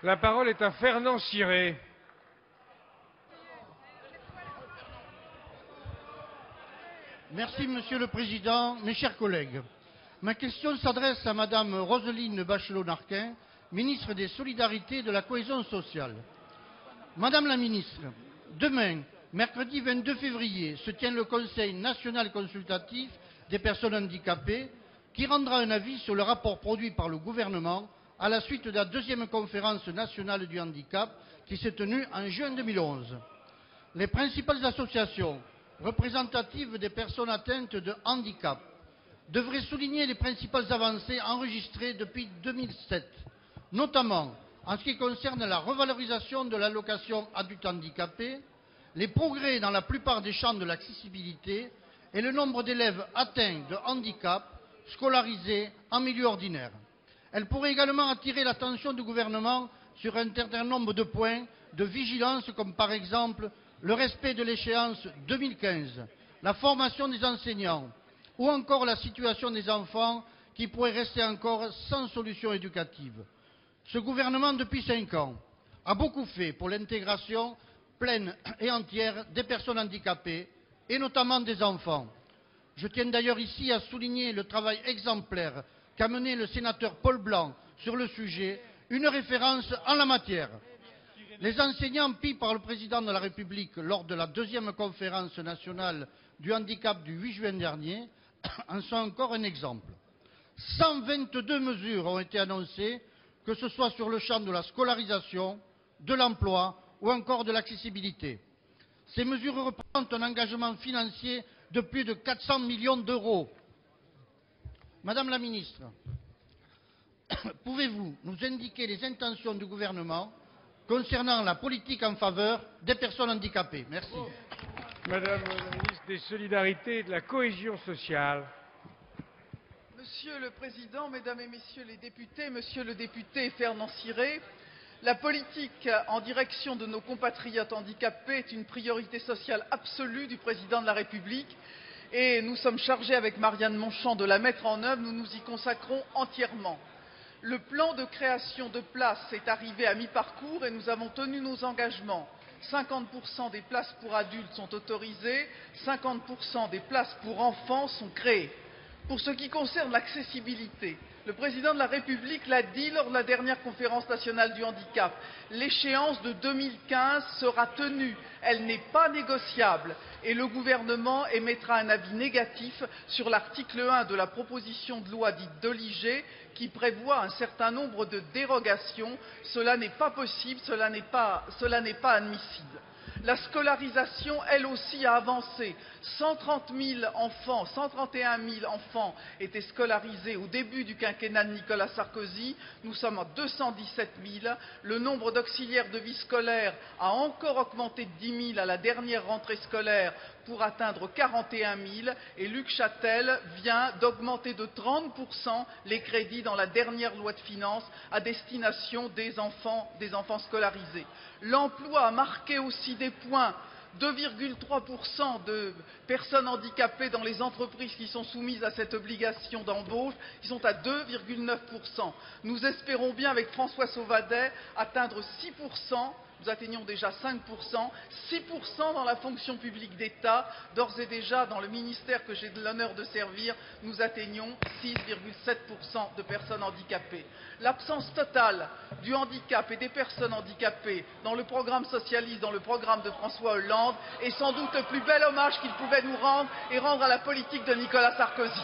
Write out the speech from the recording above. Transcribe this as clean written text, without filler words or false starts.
La parole est à Fernand Ciré. Merci, Monsieur le Président. Mes chers collègues, ma question s'adresse à Madame Roselyne Bachelot-Narquin, ministre des Solidarités et de la Cohésion sociale. Madame la ministre, demain, mercredi 22 février, se tient le Conseil national consultatif des personnes handicapées qui rendra un avis sur le rapport produit par le gouvernement à la suite de la deuxième conférence nationale du handicap qui s'est tenue en juin 2011. Les principales associations représentatives des personnes atteintes de handicap devraient souligner les principales avancées enregistrées depuis 2007, notamment en ce qui concerne la revalorisation de l'allocation adulte handicapé, les progrès dans la plupart des champs de l'accessibilité et le nombre d'élèves atteints de handicap scolarisés en milieu ordinaire. Elle pourrait également attirer l'attention du gouvernement sur un certain nombre de points de vigilance, comme par exemple le respect de l'échéance 2015, la formation des enseignants ou encore la situation des enfants qui pourraient rester encore sans solution éducative. Ce gouvernement, depuis 5 ans, a beaucoup fait pour l'intégration pleine et entière des personnes handicapées et notamment des enfants. Je tiens d'ailleurs ici à souligner le travail exemplaire qu'a mené le sénateur Paul Blanc sur le sujet, une référence en la matière. Les enseignants pris par le président de la République lors de la deuxième conférence nationale du handicap du 8 juin dernier en sont encore un exemple. 122 mesures ont été annoncées, que ce soit sur le champ de la scolarisation, de l'emploi ou encore de l'accessibilité. Ces mesures représentent un engagement financier de plus de 400 millions d'euros. Madame la ministre, pouvez-vous nous indiquer les intentions du gouvernement concernant la politique en faveur des personnes handicapées? Merci. Madame la ministre des Solidarités et de la Cohésion sociale. Monsieur le Président, Mesdames et Messieurs les députés, Monsieur le député Fernand Ciré, la politique en direction de nos compatriotes handicapés est une priorité sociale absolue du Président de la République et nous sommes chargés avec Marianne Monchamp de la mettre en œuvre. Nous nous y consacrons entièrement. Le plan de création de places est arrivé à mi-parcours et nous avons tenu nos engagements. 50% des places pour adultes sont autorisées, 50% des places pour enfants sont créées. Pour ce qui concerne l'accessibilité, le Président de la République l'a dit lors de la dernière conférence nationale du handicap, l'échéance de 2015 sera tenue, elle n'est pas négociable et le gouvernement émettra un avis négatif sur l'article 1 de la proposition de loi dite Doligé qui prévoit un certain nombre de dérogations. Cela n'est pas possible, cela n'est pas admissible. La scolarisation, elle aussi, a avancé. 130 000 enfants, 131 000 enfants étaient scolarisés au début du quinquennat de Nicolas Sarkozy. Nous sommes à 217 000. Le nombre d'auxiliaires de vie scolaire a encore augmenté de 10 000 à la dernière rentrée scolaire pour atteindre 41 000. Et Luc Châtel vient d'augmenter de 30% les crédits dans la dernière loi de finances à destination des enfants scolarisés. L'emploi a marqué aussi des points. 2,3% de personnes handicapées dans les entreprises qui sont soumises à cette obligation d'embauche, qui sont à 2,9%. Nous espérons bien, avec François Sauvadet, atteindre 6%. Nous atteignons déjà 5%, 6% dans la fonction publique d'État. D'ores et déjà, dans le ministère que j'ai l'honneur de servir, nous atteignons 6,7% de personnes handicapées. L'absence totale du handicap et des personnes handicapées dans le programme socialiste, dans le programme de François Hollande, est sans doute le plus bel hommage qu'il pouvait nous rendre et rendre à la politique de Nicolas Sarkozy.